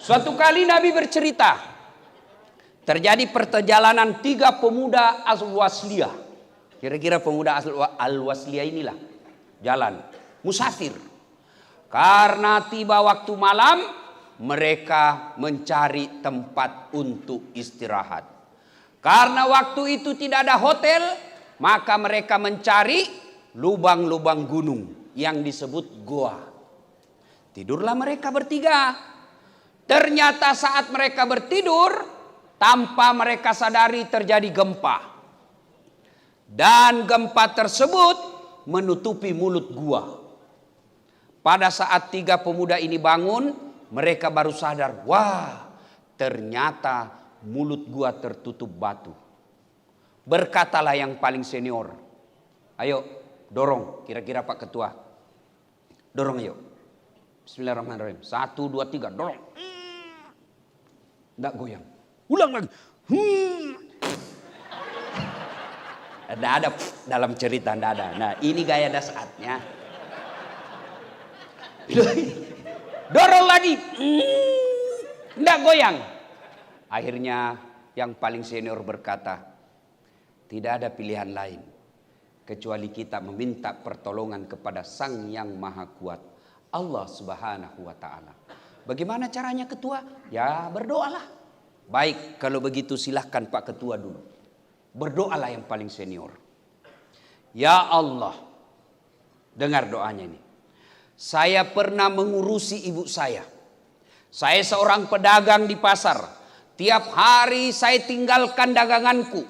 Suatu kali Nabi bercerita, terjadi perjalanan 3 pemuda Al-Wasliyah. Kira-kira pemuda Al-Wasliyah inilah jalan musafir. Karena tiba waktu malam, mereka mencari tempat untuk istirahat. Karena waktu itu tidak ada hotel, maka mereka mencari lubang-lubang gunung yang disebut goa. Tidurlah mereka bertiga. Ternyata saat mereka bertidur, tanpa mereka sadari terjadi gempa. Dan gempa tersebut menutupi mulut gua. Pada saat 3 pemuda ini bangun, mereka baru sadar, wah, ternyata mulut gua tertutup batu. Berkatalah yang paling senior, ayo dorong, kira-kira Pak Ketua. Dorong ayo. Bismillahirrahmanirrahim. 1, 2, 3, dorong. Nggak goyang. Ulang lagi. Ada dalam cerita, nggak ada. Nah, ini gaya dasarnya. Dorong lagi. Nggak goyang. Akhirnya yang paling senior berkata, tidak ada pilihan lain kecuali kita meminta pertolongan kepada Sang Yang Maha Kuat, Allah Subhanahu wa Ta'ala. Bagaimana caranya ketua? Ya berdoalah. Baik, kalau begitu silahkan Pak Ketua dulu. Berdoalah yang paling senior. Ya Allah, dengar doanya ini. Saya pernah mengurusi ibu saya. Saya seorang pedagang di pasar. Tiap hari saya tinggalkan daganganku.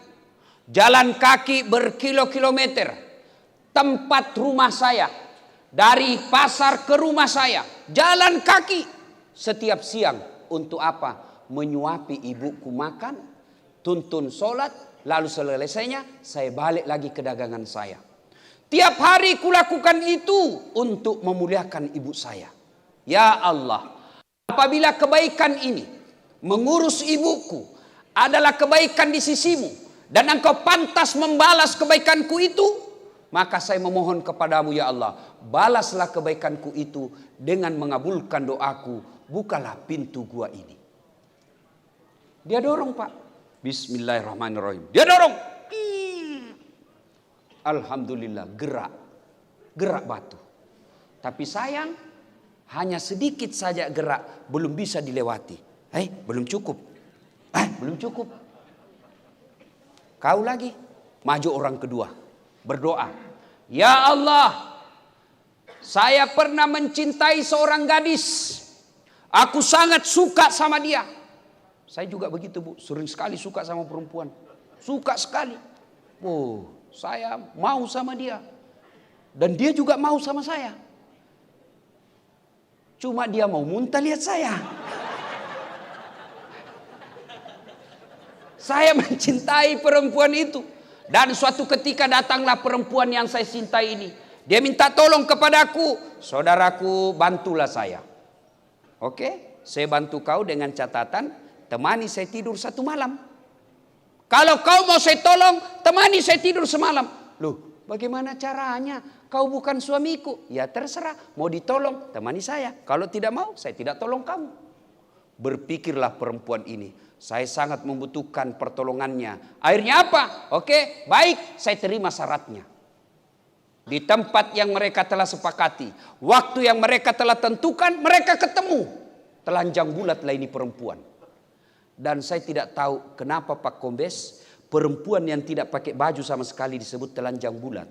Jalan kaki berkilo-kilometer. Tempat rumah saya. Dari pasar ke rumah saya. Jalan kaki. Setiap siang untuk apa? Menyuapi ibuku makan, tuntun sholat, lalu selesainya saya balik lagi ke dagangan saya. Tiap hari kulakukan itu untuk memuliakan ibu saya. Ya Allah, apabila kebaikan ini mengurus ibuku adalah kebaikan di sisimu dan engkau pantas membalas kebaikanku itu, maka saya memohon kepadamu ya Allah, balaslah kebaikanku itu dengan mengabulkan doaku. Bukalah pintu gua ini. Dia dorong Pak. Bismillahirrahmanirrahim. Dia dorong. Alhamdulillah gerak. Gerak batu. Tapi sayang, hanya sedikit saja gerak. Belum bisa dilewati. Belum cukup. Belum cukup. Kau lagi. Maju orang kedua. Berdoa. Ya Allah. Saya pernah mencintai seorang gadis. Aku sangat suka sama dia. Saya juga begitu Bu. Sering sekali suka sama perempuan. Suka sekali. Saya mau sama dia. Dan dia juga mau sama saya. Cuma dia mau muntah lihat saya. Saya mencintai perempuan itu. Dan suatu ketika datanglah perempuan yang saya cintai ini. Dia minta tolong kepadaku. Saudaraku, bantulah saya. Oke, saya bantu kau dengan catatan, temani saya tidur 1 malam. Kalau kau mau saya tolong, temani saya tidur semalam. Loh, bagaimana caranya? Kau bukan suamiku. Ya terserah, mau ditolong, temani saya. Kalau tidak mau, saya tidak tolong kamu. Berpikirlah perempuan ini. Saya sangat membutuhkan pertolongannya. Akhirnya apa? Oke, baik, saya terima syaratnya. Di tempat yang mereka telah sepakati, waktu yang mereka telah tentukan, mereka ketemu. Telanjang bulat lah ini perempuan. Dan saya tidak tahu kenapa Pak Kombes, perempuan yang tidak pakai baju sama sekali disebut telanjang bulat.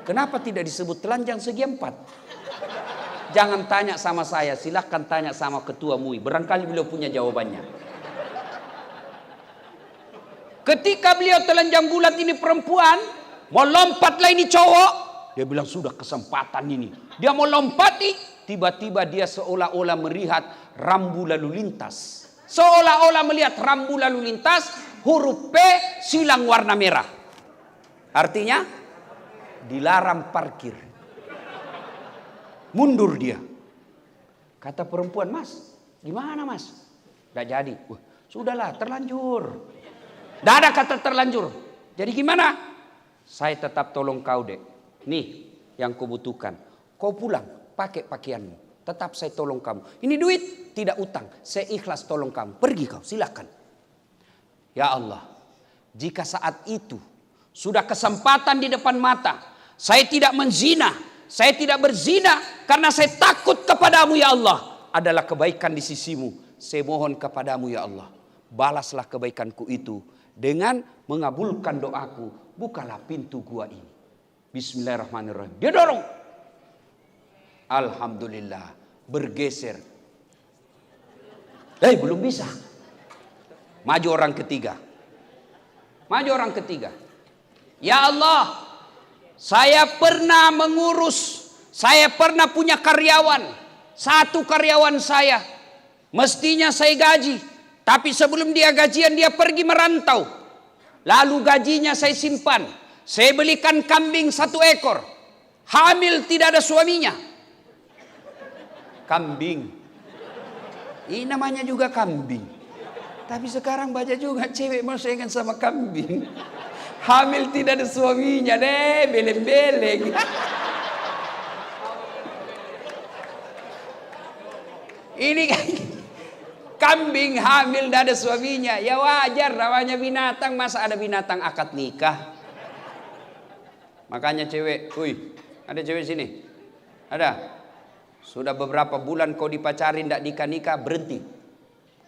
Kenapa tidak disebut telanjang segi 4? Jangan tanya sama saya, silahkan tanya sama Ketua MUI. Barangkali beliau punya jawabannya. Ketika beliau telanjang bulat ini perempuan, mau lompatlah ini cowok. Dia bilang sudah kesempatan ini. Dia mau lompati, tiba-tiba dia seolah-olah melihat rambu lalu lintas. Seolah-olah melihat rambu lalu lintas, huruf P silang warna merah. Artinya dilarang parkir. Mundur dia. Kata perempuan, Mas, gimana Mas? Gak jadi. Sudahlah, terlanjur. Gak ada kata terlanjur. Jadi gimana? Saya tetap tolong kau dek. Nih yang kau butuhkan. Kau pulang pakai pakaianmu. Tetap saya tolong kamu. Ini duit tidak utang. Saya ikhlas tolong kamu. Pergi kau, silakan. Ya Allah, jika saat itu sudah kesempatan di depan mata, saya tidak menzina, saya tidak berzina karena saya takut kepadamu ya Allah, adalah kebaikan di sisimu. Saya mohon kepadamu ya Allah, balaslah kebaikanku itu dengan mengabulkan doaku. Bukalah pintu gua ini. Bismillahirrahmanirrahim. Dia dorong. Alhamdulillah, bergeser. Belum bisa. Maju orang ketiga. Maju orang ketiga. Ya Allah, saya pernah mengurus, saya pernah punya karyawan. Satu karyawan saya, mestinya saya gaji. Tapi sebelum dia gajian, dia pergi merantau. Lalu gajinya saya simpan. Saya belikan kambing 1 ekor. Hamil tidak ada suaminya. Kambing. Ini namanya juga kambing. Tapi sekarang banyak juga cewek mau saingan sama kambing. Hamil tidak ada suaminya deh, beleng-beleng. Ini kambing hamil tidak ada suaminya. Ya wajar, namanya binatang. Masa ada binatang akad nikah? Makanya cewek, ada cewek sini? Ada? Sudah beberapa bulan kau dipacarin tidak nikah-nikah, berhenti.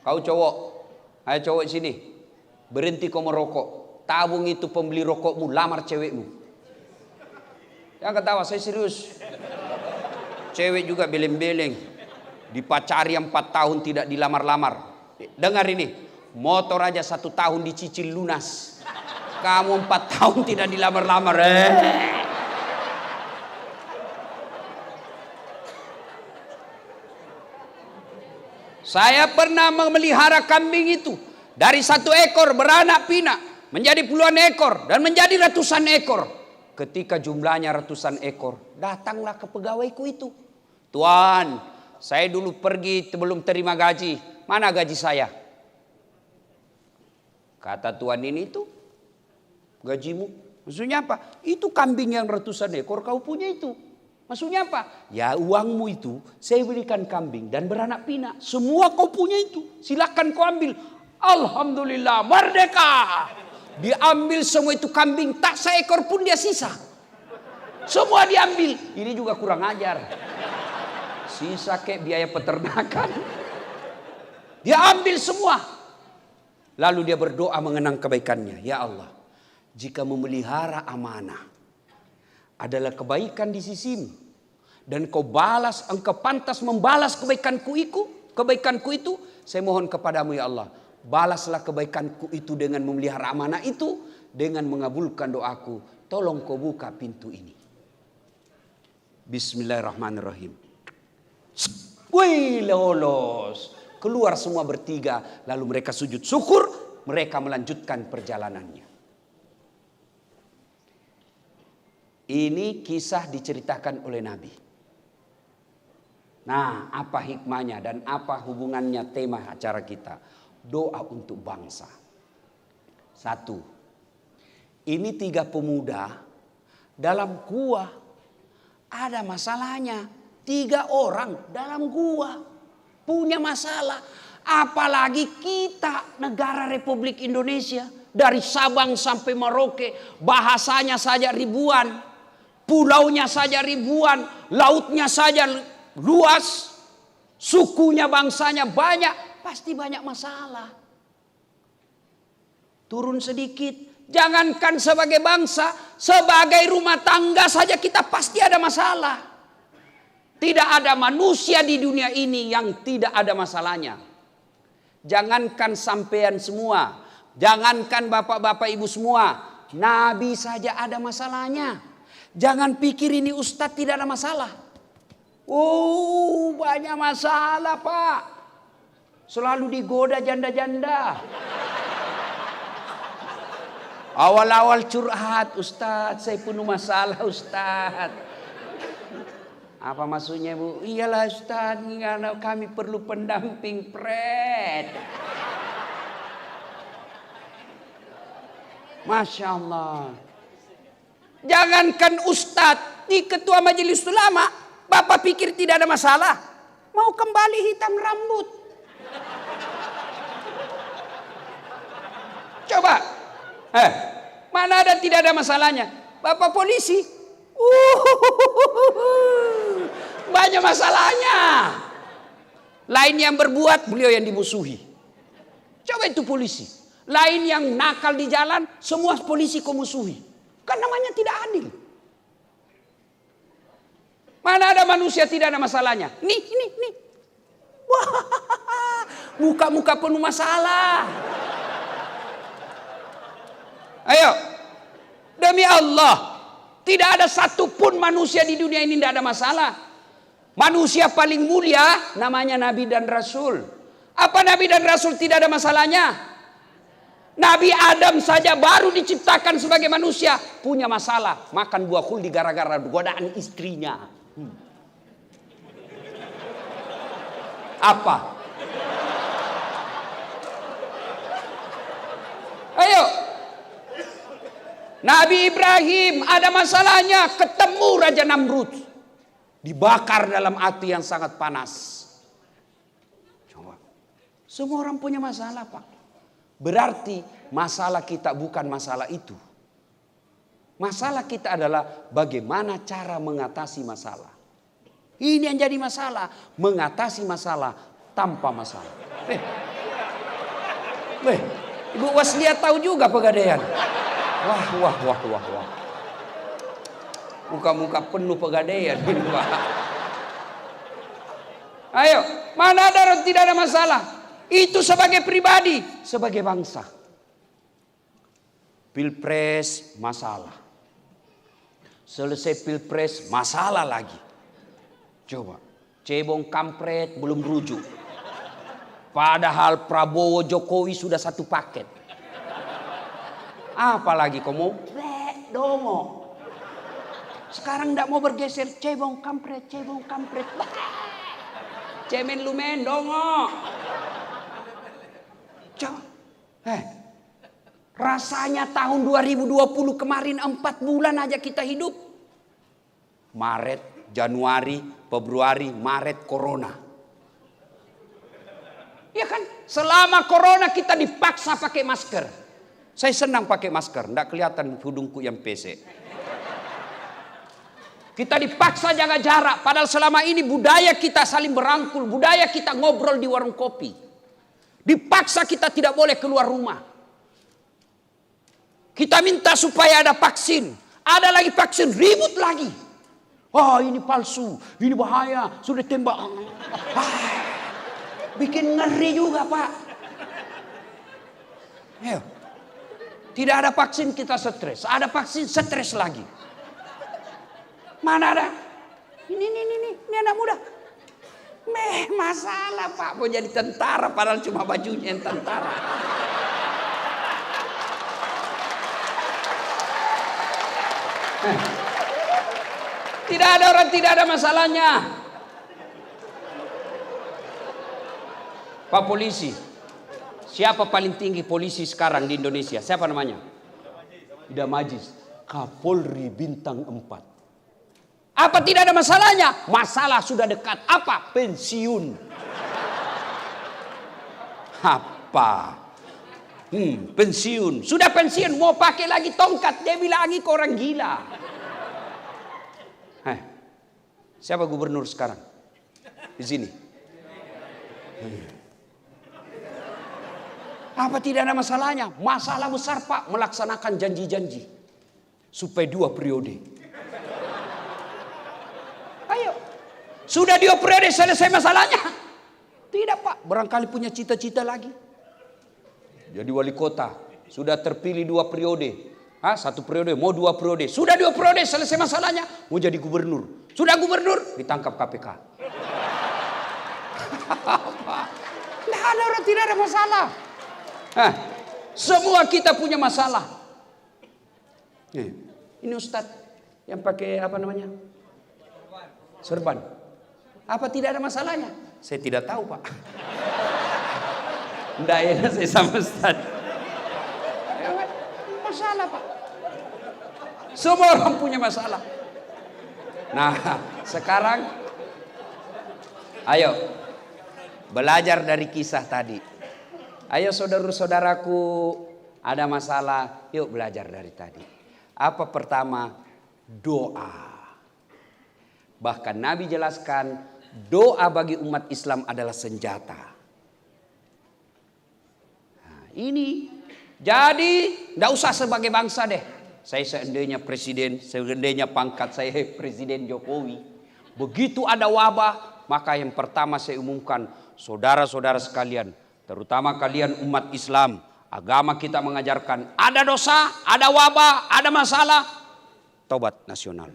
Kau cowok. Ayo cowok sini, berhenti kau merokok. Tabung itu pembeli rokokmu, lamar cewekmu. Jangan ketawa, saya serius. Cewek juga beleng-beleng. Dipacari 4 tahun tidak dilamar-lamar. Dengar ini, motor aja 1 tahun dicicil lunas. Kamu 4 tahun tidak dilamar-lamar. Saya pernah memelihara kambing itu. Dari 1 ekor beranak pinak menjadi puluhan ekor dan menjadi ratusan ekor. Ketika jumlahnya ratusan ekor, datanglah ke pegawaiku itu. Tuan, saya dulu pergi belum terima gaji. Mana gaji saya? Kata tuan ini itu gajimu. Maksudnya apa? Itu kambing yang ratusan ekor kau punya itu. Maksudnya apa? Ya uangmu itu saya belikan kambing dan beranak pinak. Semua kau punya itu. Silakan kau ambil. Alhamdulillah, merdeka. Diambil semua itu kambing, tak seekor pun dia sisa. Semua diambil. Ini juga kurang ajar. Sisa kayak biaya peternakan. Dia ambil semua. Lalu dia berdoa mengenang kebaikannya. Ya Allah, jika memelihara amanah adalah kebaikan di sisimu, dan kau balas, engkau pantas membalas kebaikanku itu, saya mohon kepadamu ya Allah, balaslah kebaikanku itu dengan memelihara amanah itu, dengan mengabulkan doaku. Tolong kau buka pintu ini. Bismillahirrahmanirrahim. Wih, lolos. Keluar semua bertiga, lalu mereka sujud syukur, mereka melanjutkan perjalanannya. Ini kisah diceritakan oleh Nabi. Nah, apa hikmahnya dan apa hubungannya tema acara kita? Doa untuk bangsa. 1. Ini 3 pemuda dalam gua. Ada masalahnya. 3 orang dalam gua punya masalah. Apalagi kita negara Republik Indonesia. Dari Sabang sampai Merauke. Bahasanya saja ribuan. Pulaunya saja ribuan, lautnya saja luas, sukunya, bangsanya banyak, pasti banyak masalah. Turun sedikit, jangankan sebagai bangsa, sebagai rumah tangga saja kita pasti ada masalah. Tidak ada manusia di dunia ini yang tidak ada masalahnya. Jangankan sampean semua, jangankan bapak-bapak ibu semua, Nabi saja ada masalahnya. Jangan pikir ini ustadz tidak ada masalah. Banyak masalah Pak. Selalu digoda janda-janda. Awal-awal curhat, ustadz saya penuh masalah ustadz. Apa maksudnya Bu? Iyalah ustadz, kami perlu pendamping pret. Masya Allah. Jangankan ustadz, di ketua majelis ulama, Bapak pikir tidak ada masalah? mau kembali hitam rambut. Coba. Mana ada tidak ada masalahnya. Bapak polisi. Banyak masalahnya. Lain yang berbuat, beliau yang dimusuhi. Coba itu polisi. Lain yang nakal di jalan, semua polisi kau musuhi. Kan namanya tidak adil. Mana ada manusia tidak ada masalahnya. Nih. Wah, muka-muka penuh masalah. Ayo, demi Allah, tidak ada satupun manusia di dunia ini tidak ada masalah. Manusia paling mulia namanya Nabi dan Rasul. Apa Nabi dan Rasul tidak ada masalahnya? Nabi Adam saja baru diciptakan sebagai manusia punya masalah. Makan buah khuldi gara-gara godaan istrinya. Apa? Ayo. Nabi Ibrahim ada masalahnya ketemu Raja Namrud. Dibakar dalam api yang sangat panas. Coba. Semua orang punya masalah, Pak. Berarti masalah kita bukan masalah itu. Masalah kita adalah bagaimana cara mengatasi masalah. Ini yang jadi masalah. Mengatasi masalah tanpa masalah. Ibu Waslia tahu juga Pegadaian. Wah. Muka-muka penuh Pegadaian. Ayo, mana ada tidak ada masalah. Itu sebagai pribadi, sebagai bangsa. Pilpres masalah. Selesai pilpres masalah lagi. Coba, cebong kampret belum rujuk. Padahal Prabowo Jokowi sudah satu paket. Apalagi kamu dongo. Sekarang tidak mau bergeser cebong kampret. Cemen lumen dongo. Rasanya tahun 2020 kemarin 4 bulan aja kita hidup. Maret, Januari, Februari, Maret, Corona. Ya kan? Selama Corona kita dipaksa pakai masker. Saya senang pakai masker, tidak kelihatan hidungku yang pesek. Kita dipaksa jaga jarak, padahal selama ini budaya kita saling berangkul, budaya kita ngobrol di warung kopi. Dipaksa kita tidak boleh keluar rumah. Kita minta supaya ada vaksin. Ada lagi vaksin, ribut lagi. Oh ini palsu, ini bahaya, sudah tembak. Bikin ngeri juga Pak. Ayo. Tidak ada vaksin kita stres. Ada vaksin stres lagi. Mana ada? Ini anak muda. Masalah Pak. Mau jadi tentara padahal cuma bajunya yang tentara. Tidak ada orang tidak ada masalahnya. Pak polisi. Siapa paling tinggi polisi sekarang di Indonesia? Siapa namanya? Idam Aziz. Kapolri bintang 4. Apa tidak ada masalahnya? Masalah sudah dekat. Apa? Pensiun. Apa? Pensiun. Sudah pensiun. Mau pakai lagi tongkat. Dia bilang lagi kau orang gila. Siapa gubernur sekarang? Di sini. Apa tidak ada masalahnya? Masalah besar Pak. Melaksanakan janji-janji. Supaya 2 periode. Ayo. Sudah 2 periode selesai masalahnya? Tidak Pak. Barangkali punya cita-cita lagi. Jadi wali kota. Sudah terpilih 2 periode. 1 periode. Mau 2 periode. Sudah 2 periode selesai masalahnya. Mau jadi gubernur. Sudah gubernur. Ditangkap KPK. Tidak ada orang tidak ada masalah. Semua kita punya masalah. Ini Ustadz yang pakai apa namanya? Serban. Apa tidak ada masalahnya? Saya tidak tahu Pak. Tidak ya saya sama Ustadz. Masalah Pak. Semua orang punya masalah. Nah sekarang Ayo, belajar dari kisah tadi. Ayo saudara-saudaraku, ada masalah, yuk belajar dari tadi. Apa pertama? Doa. Bahkan Nabi jelaskan, doa bagi umat Islam adalah senjata. Nah, ini jadi tidak usah sebagai bangsa deh. Saya seandainya presiden, seandainya pangkat saya Presiden Jokowi. Begitu ada wabah, maka yang pertama saya umumkan, saudara-saudara sekalian, terutama kalian umat Islam, agama kita mengajarkan, ada dosa, ada wabah, ada masalah, tobat nasional.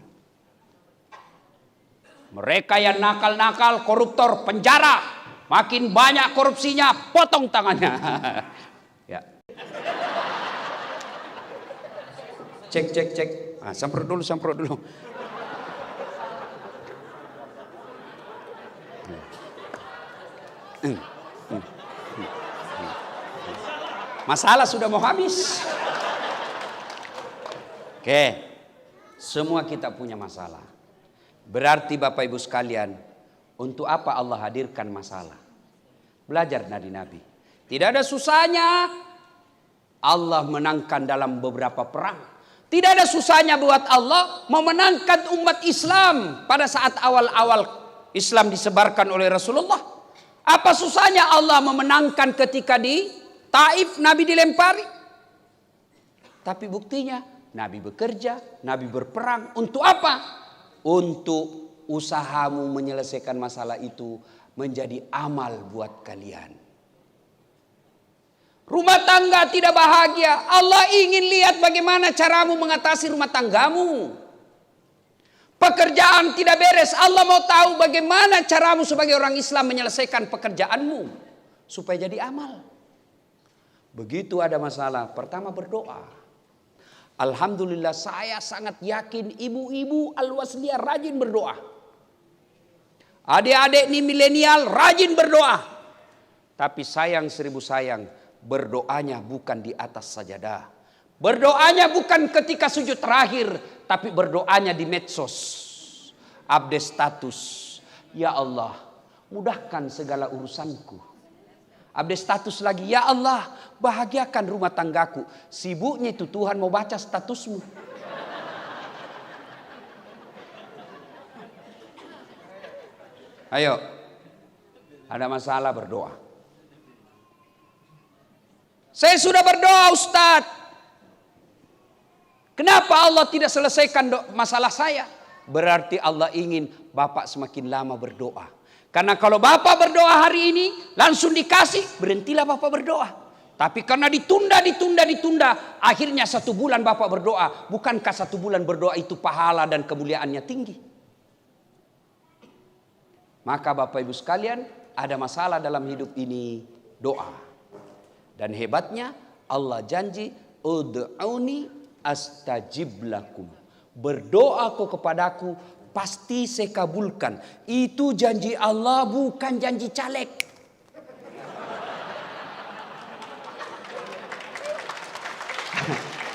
Mereka yang nakal-nakal, koruptor, penjara, makin banyak korupsinya, potong tangannya. Ya. Cek. Ah, semprot dulu. Masalah sudah mau habis. Oke, semua kita punya masalah. Berarti Bapak Ibu sekalian, untuk apa Allah hadirkan masalah? Belajar dari Nabi. Tidak ada susahnya Allah menangkan dalam beberapa perang. Tidak ada susahnya buat Allah memenangkan umat Islam pada saat awal-awal Islam disebarkan oleh Rasulullah. Apa susahnya Allah memenangkan ketika di Taif Nabi dilempari? Tapi buktinya Nabi bekerja, Nabi berperang. Untuk apa? Untuk usahamu menyelesaikan masalah itu menjadi amal buat kalian. Rumah tangga tidak bahagia, Allah ingin lihat bagaimana caramu mengatasi rumah tanggamu. Pekerjaan tidak beres, Allah mau tahu bagaimana caramu sebagai orang Islam menyelesaikan pekerjaanmu supaya jadi amal. Begitu ada masalah, pertama berdoa. Alhamdulillah saya sangat yakin ibu-ibu Al-Wasliyah rajin berdoa. Adik-adik ini milenial rajin berdoa. Tapi sayang seribu sayang, berdoanya bukan di atas sajadah. Berdoanya bukan ketika sujud terakhir, tapi berdoanya di medsos. Update status. Ya Allah, mudahkan segala urusanku. Update status lagi. Ya Allah, bahagiakan rumah tanggaku. Sibuknya itu Tuhan mau baca statusmu. Ayo, ada masalah berdoa. Saya sudah berdoa Ustadz. Kenapa Allah tidak selesaikan masalah saya? Berarti Allah ingin Bapak semakin lama berdoa. Karena kalau Bapak berdoa hari ini langsung dikasih, berhentilah Bapak berdoa. Tapi karena ditunda, akhirnya 1 bulan Bapak berdoa. Bukankah 1 bulan berdoa itu pahala dan kemuliaannya tinggi? Maka Bapak Ibu sekalian, ada masalah dalam hidup ini, doa. Dan hebatnya Allah janji, ud'uni astajib lakum. Berdoa kau kepadaku, pasti saya kabulkan. Itu janji Allah, bukan janji caleg.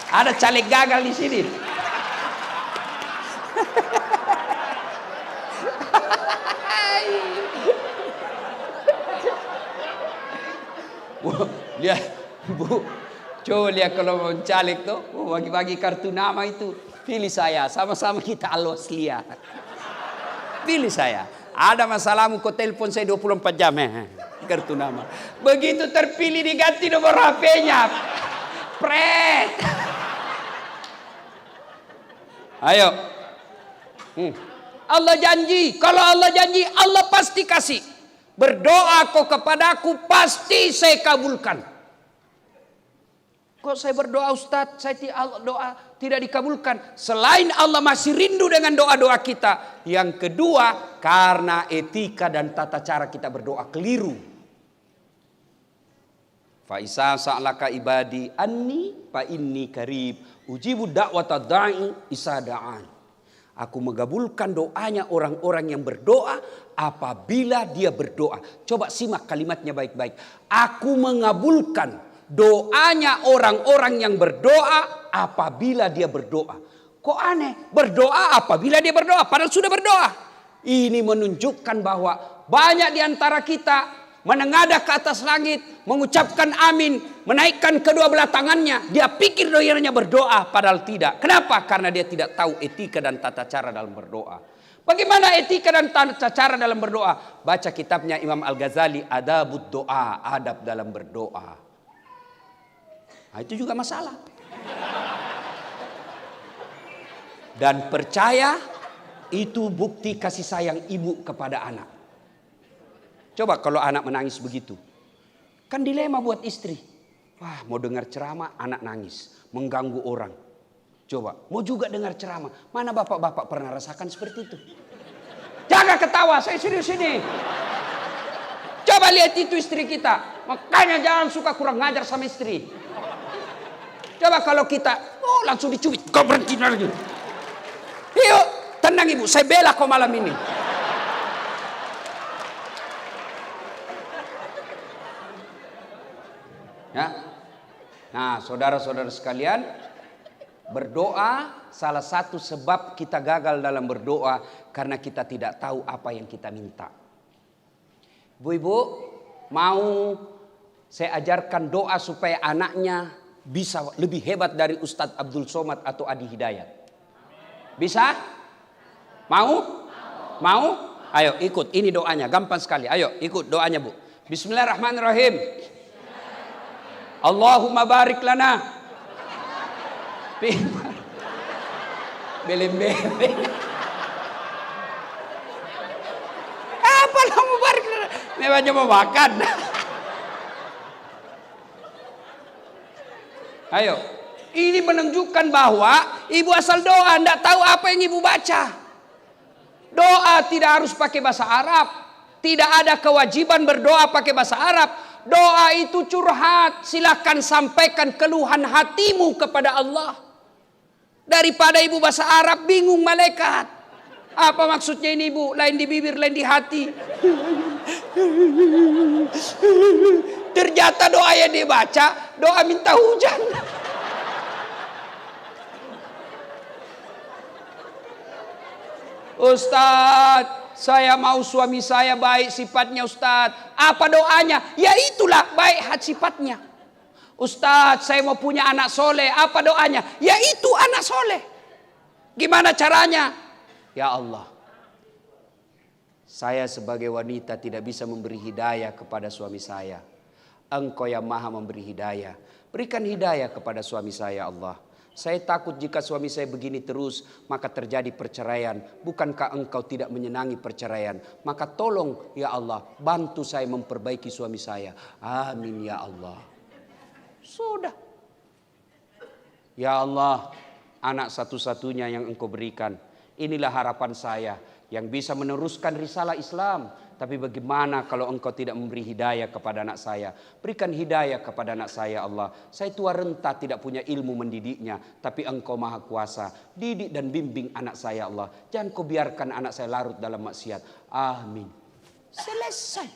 Ada caleg gagal di sini. Lihat, Bu, coba lihat kalau mau caleg tuh, bagi-bagi kartu nama itu, pilih saya, sama-sama kita Al-Wasliyah. Pilih saya. Ada masalahmu, kau telepon saya 24 jam, kartu nama. Begitu terpilih diganti nomor HP-nya. Pret. Ayo. Allah janji, kalau Allah janji, Allah pasti kasih. Berdoa kau kepadaku, pasti saya kabulkan. Kok saya berdoa Ustadz, saya doa tidak dikabulkan. Selain Allah masih rindu dengan doa-doa kita. Yang kedua, karena etika dan tata cara kita berdoa keliru. Fa isa sa'laka ibadi anni fa inni qarib ujibu da'wata da'i isa da'an. Aku mengabulkan doanya orang-orang yang berdoa apabila dia berdoa. Coba simak kalimatnya baik-baik. Aku mengabulkan doanya orang-orang yang berdoa apabila dia berdoa. Kok aneh? Berdoa apabila dia berdoa, padahal sudah berdoa. Ini menunjukkan bahwa banyak di antara kita menengadah ke atas langit, mengucapkan amin, menaikkan kedua belah tangannya. Dia pikir dirinya berdoa, padahal tidak. Kenapa? Karena dia tidak tahu etika dan tata cara dalam berdoa. Bagaimana etika dan tata cara dalam berdoa? Baca kitabnya Imam Al-Ghazali, Adabud Doa, adab dalam berdoa. Nah, itu juga masalah. Dan percaya itu bukti kasih sayang ibu kepada anak. Coba kalau anak menangis begitu. Kan dilema buat istri. Wah, mau dengar ceramah, anak nangis. Mengganggu orang. Coba, mau juga dengar ceramah. Mana bapak-bapak pernah rasakan seperti itu? Jangan ketawa, saya serius ini. Coba lihat itu istri kita. Makanya jangan suka kurang ngajar sama istri. Coba kalau kita, langsung dicubit. Kau berhenti lagi. Yuk, tenang ibu, saya bela kau malam ini. Ya. Nah, saudara-saudara sekalian, berdoa salah satu sebab kita gagal dalam berdoa karena kita tidak tahu apa yang kita minta. Ibu-ibu, mau saya ajarkan doa supaya anaknya bisa lebih hebat dari Ustadz Abdul Somad atau Adi Hidayat. Bisa? Mau? Mau? Ayo ikut, ini doanya, gampang sekali. Ayo ikut doanya Bu. Bismillahirrahmanirrahim. Allahumma barik lana. Belem-belem. Apa mau barik lana? Memangnya mau makan. Ayo. Ini menunjukkan bahwa ibu asal doa, tidak tahu apa yang ibu baca. Doa tidak harus pakai bahasa Arab. Tidak ada kewajiban berdoa pakai bahasa Arab. Doa itu curhat. Silakan sampaikan keluhan hatimu kepada Allah. Daripada ibu bahasa Arab bingung malaikat. Apa maksudnya ini ibu? Lain di bibir, lain di hati. Ternyata doa yang dia baca, doa minta hujan. Ustadz, saya mau suami saya baik sifatnya Ustadz. Apa doanya? Ya itulah baik sifatnya. Ustadz, saya mau punya anak soleh. Apa doanya? Ya itu anak soleh. Gimana caranya? Ya Allah, saya sebagai wanita tidak bisa memberi hidayah kepada suami saya. Engkau yang maha memberi hidayah. Berikan hidayah kepada suami saya Allah. Saya takut jika suami saya begini terus, maka terjadi perceraian. Bukankah engkau tidak menyenangi perceraian? Maka tolong ya Allah, bantu saya memperbaiki suami saya. Amin ya Allah. Sudah. Ya Allah, anak satu-satunya yang engkau berikan. Inilah harapan saya yang bisa meneruskan risalah Islam. Tapi bagaimana kalau engkau tidak memberi hidayah kepada anak saya? Berikan hidayah kepada anak saya Allah. Saya tua renta tidak punya ilmu mendidiknya. Tapi engkau maha kuasa. Didik dan bimbing anak saya Allah. Jangan kau biarkan anak saya larut dalam maksiat. Amin. Selesai.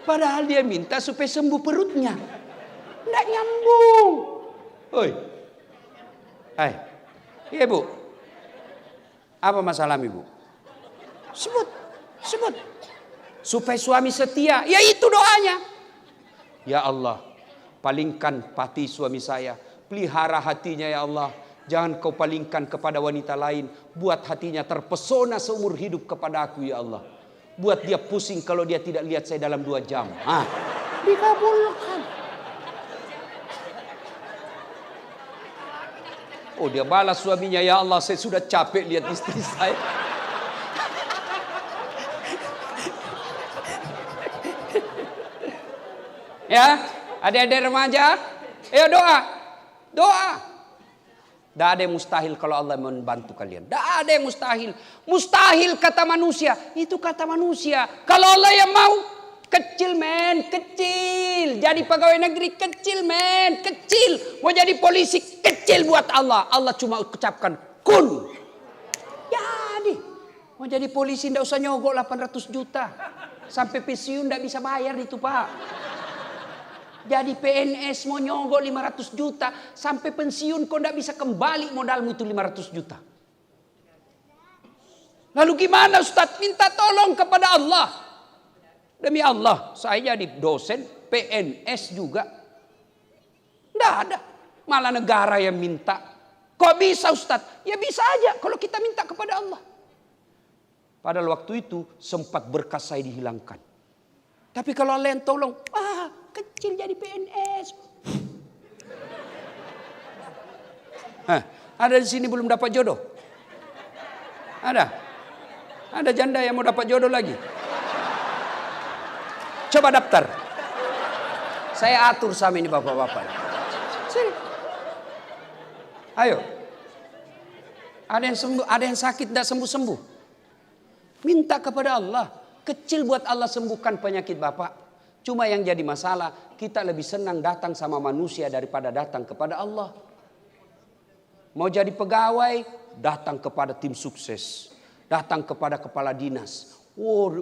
Padahal dia minta supaya sembuh perutnya. Tidak nyambung. Oi. Hai. Iya Bu. Apa masalahmu ibu? Sebut. Supaya suami setia. Ya itu doanya. Ya Allah, palingkan hati suami saya. Pelihara hatinya ya Allah. Jangan kau palingkan kepada wanita lain. Buat hatinya terpesona seumur hidup kepada aku ya Allah. Buat dia pusing kalau dia tidak lihat saya dalam 2 jam. Dikabulkan. Oh dia balas suaminya, ya Allah saya sudah capek lihat istri saya. Ya, adik-adik remaja, ayo doa. Doa. Tidak ada yang mustahil kalau Allah membantu kalian. Tidak ada yang mustahil. Mustahil kata manusia, itu kata manusia. Kalau Allah yang mau, kecil men, kecil. Jadi pegawai negeri kecil men, kecil. Mau jadi polisi kecil buat Allah. Allah cuma ucapkan kun. Jadi. Mau jadi polisi tidak usah nyogok 800 juta. Sampai pensiun tidak bisa bayar itu Pak. Jadi PNS mau nyogok 500 juta. Sampai pensiun kau tidak bisa kembali modalmu itu 500 juta. Lalu gimana Ustaz? Minta tolong kepada Allah. Demi Allah, saya jadi dosen, PNS juga. Tidak ada. Malah negara yang minta. Kok bisa Ustaz? Ya bisa aja kalau kita minta kepada Allah. Padahal waktu itu sempat berkas saya dihilangkan. Tapi kalau Allah yang tolong, kecil jadi PNS. Ada di sini belum dapat jodoh? Ada? Ada janda yang mau dapat jodoh lagi? Coba daftar. Saya atur sama ini bapak-bapak. Sini. Ayo. Ada yang sembuh, ada yang sakit tidak sembuh-sembuh. Minta kepada Allah. Kecil buat Allah sembuhkan penyakit bapak. Cuma yang jadi masalah, kita lebih senang datang sama manusia daripada datang kepada Allah. Mau jadi pegawai, datang kepada tim sukses. Datang kepada kepala dinas.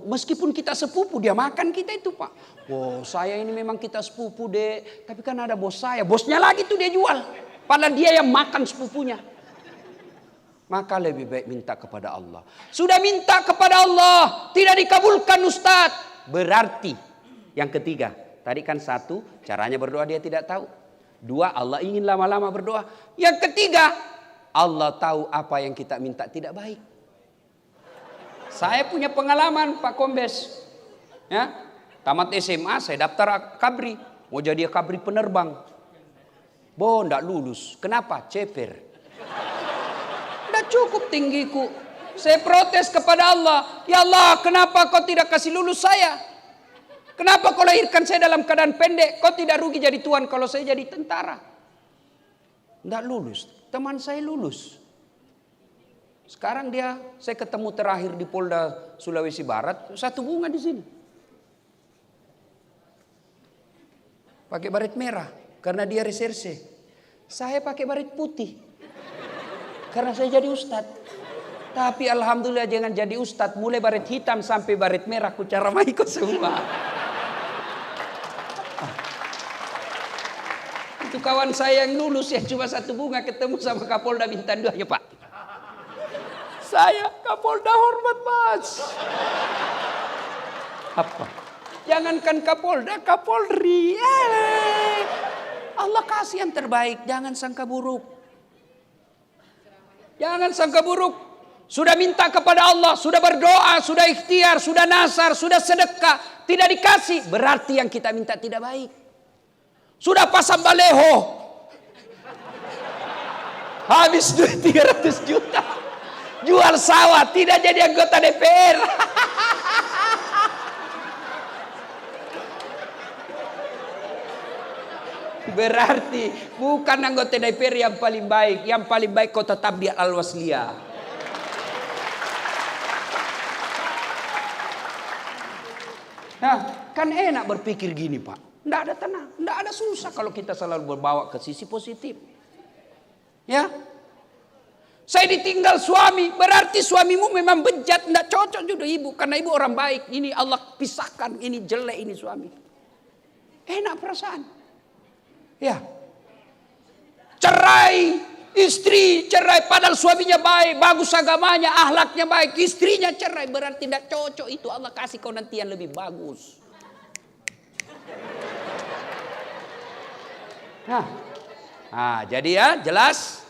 Meskipun kita sepupu, dia makan kita itu pak. Saya ini memang kita sepupu dek. Tapi kan ada bos saya. Bosnya lagi tuh dia jual. Padahal dia yang makan sepupunya. Maka lebih baik minta kepada Allah. Sudah minta kepada Allah, tidak dikabulkan Ustadz. Berarti yang ketiga. Tadi kan satu, caranya berdoa dia tidak tahu. Dua, Allah ingin lama-lama berdoa. Yang ketiga, Allah tahu apa yang kita minta tidak baik. Saya punya pengalaman Pak Kombes. Ya, tamat SMA saya daftar kabri. Mau jadi kabri penerbang. Enggak lulus. Kenapa? Ceper. Enggak cukup tinggiku. Saya protes kepada Allah. Ya Allah, kenapa kau tidak kasih lulus saya? Kenapa kau lahirkan saya dalam keadaan pendek? Kau tidak rugi jadi tuan kalau saya jadi tentara. Enggak lulus. Teman saya lulus. Sekarang saya ketemu terakhir di Polda Sulawesi Barat, satu bunga di sini. Pakai baret merah karena dia reserse. Saya pakai baret putih karena saya jadi ustadz. Tapi alhamdulillah jangan jadi ustadz, mulai baret hitam sampai baret merah ku cara maiko semua. Itu kawan saya yang lulus ya cuma satu bunga ketemu sama Kapolda Bintang 2 ya Pak. Saya Kapolda hormat mas. Apa? Jangankan Kapolda, Kapolri. Allah kasih yang terbaik. Jangan sangka buruk. Jangan sangka buruk. Sudah minta kepada Allah, sudah berdoa, sudah ikhtiar, sudah nasar, sudah sedekah. Tidak dikasih. Berarti yang kita minta tidak baik. Sudah pasang baleho. Habis duit 300 juta. Jual sawah, tidak jadi anggota DPR. Berarti bukan anggota DPR yang paling baik. Yang paling baik kau tetap di Al-Wasliyah. Nah, kan enak berpikir gini Pak. Tidak ada tenang, tidak ada susah kalau kita selalu berbawa ke sisi positif. Ya. Saya ditinggal suami, berarti suamimu memang bejat, tidak cocok juga ibu. Karena ibu orang baik, ini Allah pisahkan, ini jelek, ini suami. Enak perasaan. Ya. Cerai, istri cerai, padahal suaminya baik, bagus agamanya, ahlaknya baik. Istrinya cerai, berarti tidak cocok itu. Allah kasih kau nanti yang lebih bagus. Nah, jadi ya jelas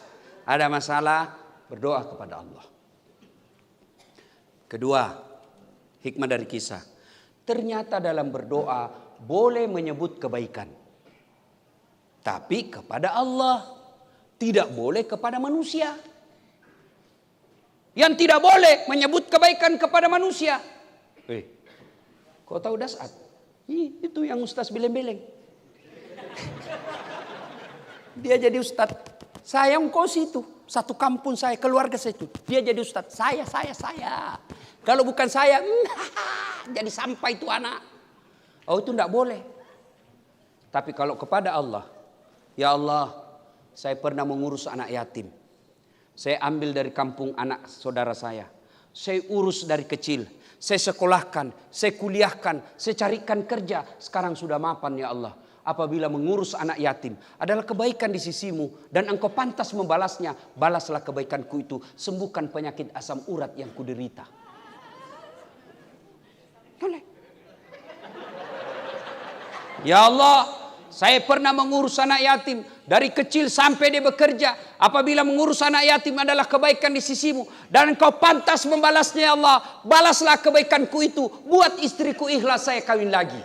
ada masalah. Berdoa kepada Allah. Kedua, hikmah dari kisah. Ternyata dalam berdoa boleh menyebut kebaikan. Tapi kepada Allah. Tidak boleh kepada manusia. Yang tidak boleh menyebut kebaikan kepada manusia. Kau tahu Dasat? Itu yang Ustaz beleng-beleng. Dia jadi Ustaz. Saya engkau situ. Satu kampung saya, keluarga saya itu. Dia jadi Ustaz. Saya. Kalau bukan saya, jadi sampai itu anak. Itu tidak boleh. Tapi kalau kepada Allah. Ya Allah, saya pernah mengurus anak yatim. Saya ambil dari kampung anak saudara saya. Saya urus dari kecil. Saya sekolahkan, saya kuliahkan, saya carikan kerja. Sekarang sudah mapan ya Allah. apabila mengurus anak yatim adalah kebaikan di sisimu dan engkau pantas membalasnya, balaslah kebaikanku itu, sembuhkan penyakit asam urat yang kuderita. Boleh. Ya Allah, saya pernah mengurus anak yatim dari kecil sampai dia bekerja. Apabila mengurus anak yatim adalah kebaikan di sisimu dan engkau pantas membalasnya, ya Allah, balaslah kebaikanku itu, buat istriku ikhlas saya kawin lagi.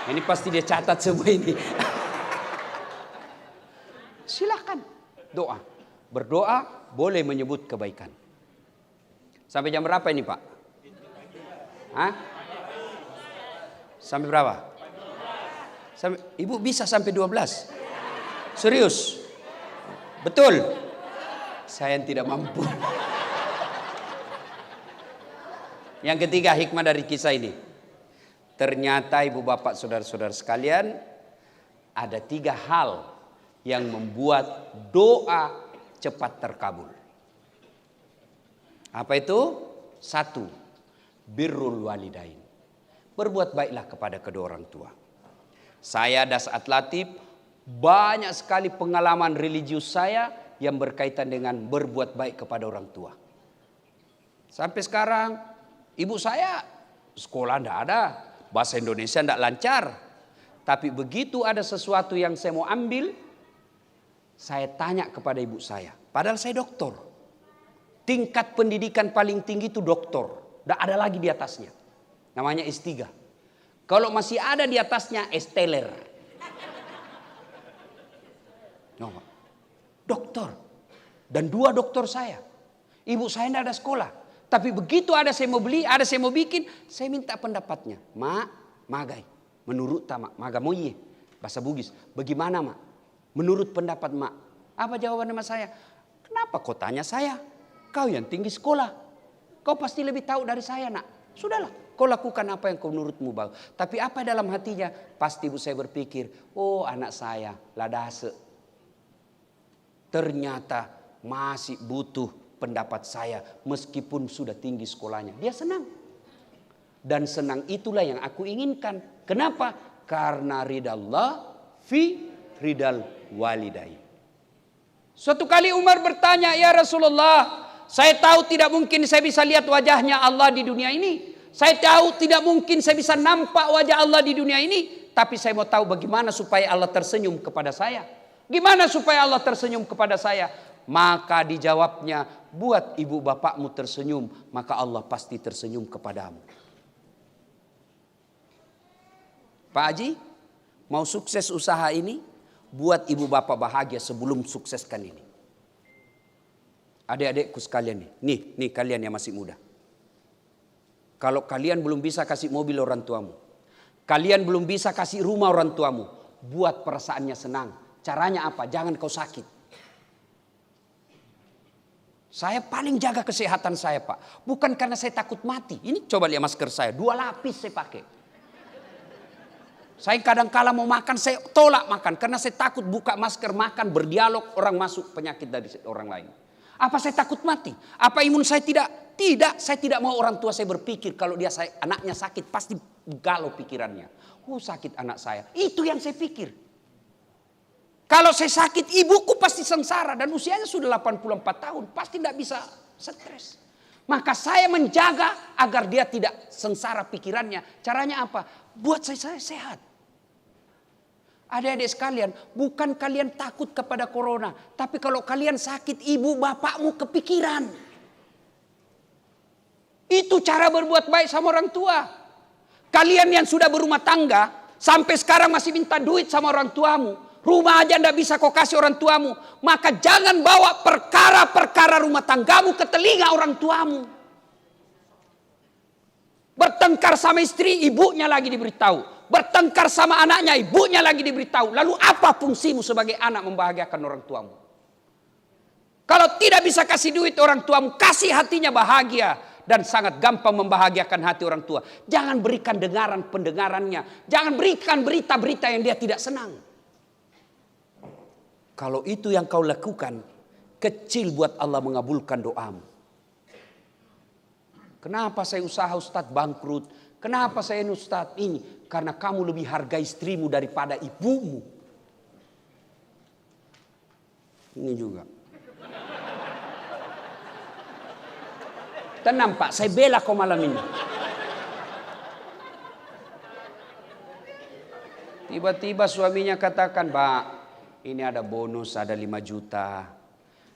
Ini pasti dia catat semua ini. Silakan doa. Berdoa boleh menyebut kebaikan. Sampai jam berapa ini, Pak? Hah? Sampai berapa? Sampai, Ibu bisa sampai 12? Serius? Betul? Saya yang tidak mampu. Yang ketiga, hikmah dari kisah ini. Ternyata ibu bapak saudara-saudara sekalian, ada 3 hal yang membuat doa cepat terkabul. Apa itu? 1, birrul walidain. Berbuat baiklah kepada kedua orang tua. Saya Dasat Latif, banyak sekali pengalaman religius saya yang berkaitan dengan berbuat baik kepada orang tua. Sampai sekarang ibu saya sekolah tidak ada, bahasa Indonesia tidak lancar. Tapi begitu ada sesuatu yang saya mau ambil, saya tanya kepada ibu saya. Padahal saya doktor. Tingkat pendidikan paling tinggi itu doktor. Tidak ada lagi di atasnya. Namanya S3. Kalau masih ada di atasnya S-teler. No, dokter. Dan 2 dokter saya. Ibu saya tidak ada sekolah. Tapi begitu ada saya mau beli, ada saya mau bikin, saya minta pendapatnya. Mak, magai. Menurut mak, magamoye. Bahasa Bugis. Bagaimana mak? Menurut pendapat mak. Apa jawaban sama saya? Kenapa kau tanya saya? Kau yang tinggi sekolah. Kau pasti lebih tahu dari saya nak. Sudahlah. Kau lakukan apa yang kau menurutmu bagus. Tapi apa dalam hatinya? Pasti ibu saya berpikir, oh anak saya ladase. Ternyata masih butuh pendapat saya meskipun sudah tinggi sekolahnya. Dia senang. Dan senang itulah yang aku inginkan. Kenapa? Karena ridallah fi ridal walidain. Suatu kali Umar bertanya, ya Rasulullah, saya tahu tidak mungkin saya bisa lihat wajahnya Allah di dunia ini. Saya tahu tidak mungkin saya bisa nampak wajah Allah di dunia ini. Tapi saya mau tahu bagaimana supaya Allah tersenyum kepada saya. Gimana supaya Allah tersenyum kepada saya? Maka dijawabnya, buat ibu bapakmu tersenyum, maka Allah pasti tersenyum kepadamu. Pak Haji, mau sukses usaha ini? Buat ibu bapak bahagia sebelum sukseskan ini. Adik-adikku sekalian nih kalian yang masih muda. Kalau kalian belum bisa kasih mobil orang tuamu, kalian belum bisa kasih rumah orang tuamu, buat perasaannya senang. Caranya apa? Jangan kau sakit. Saya paling jaga kesehatan saya Pak. Bukan karena saya takut mati. Ini coba lihat masker saya. 2 lapis saya pakai. Saya kadang kala mau makan saya tolak makan. Karena saya takut buka masker makan berdialog orang masuk penyakit dari orang lain. Apa saya takut mati? Apa imun saya tidak? Tidak. Saya tidak mau orang tua saya berpikir kalau anaknya sakit pasti galau pikirannya. Oh sakit anak saya. Itu yang saya pikir. Kalau saya sakit, ibuku pasti sengsara. Dan usianya sudah 84 tahun. Pasti tidak bisa stres. Maka saya menjaga agar dia tidak sengsara pikirannya. Caranya apa? Buat saya sehat. Adik-adik sekalian, bukan kalian takut kepada corona. Tapi kalau kalian sakit, ibu bapakmu kepikiran. Itu cara berbuat baik sama orang tua. Kalian yang sudah berumah tangga, sampai sekarang masih minta duit sama orang tuamu. Rumah aja ndak bisa kau kasih orang tuamu. Maka jangan bawa perkara-perkara rumah tanggamu ke telinga orang tuamu. Bertengkar sama istri, ibunya lagi diberitahu. Bertengkar sama anaknya, ibunya lagi diberitahu. Lalu apa fungsimu sebagai anak membahagiakan orang tuamu? Kalau tidak bisa kasih duit orang tuamu, kasih hatinya bahagia. Dan sangat gampang membahagiakan hati orang tua. Jangan berikan pendengarannya. Jangan berikan berita-berita yang dia tidak senang. Kalau itu yang kau lakukan, kecil buat Allah mengabulkan doamu. Kenapa saya usaha Ustadz bangkrut? Kenapa saya Ustadz ini? Karena kamu lebih harga istrimu daripada ibumu. Ini juga. Tenang Pak, saya bela kau malam ini. Tiba-tiba suaminya katakan, Pak, ini ada bonus, ada 5 juta.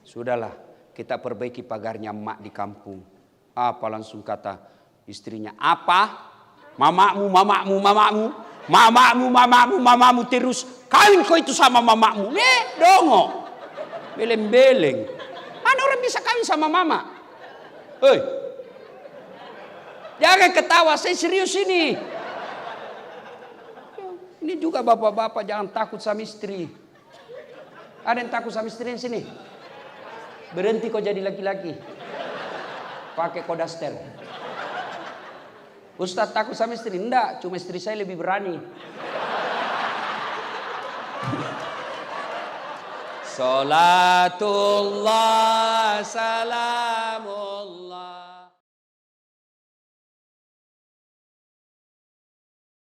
Sudahlah, kita perbaiki pagarnya emak di kampung. Apa langsung kata istrinya, apa? Mamamu terus. Kawin kau itu sama mamamu. Dongo. Beleng-beleng. Mana orang bisa kawin sama mama? Hei. Jangan ketawa, saya serius ini. Ini juga bapak-bapak jangan takut sama istri. Ada yang takut sama istri di sini? Berhenti kau jadi laki-laki. Pakai kodaster. Ustadz takut sama istri? Enggak, cuma istri saya lebih berani. Salatullah salamu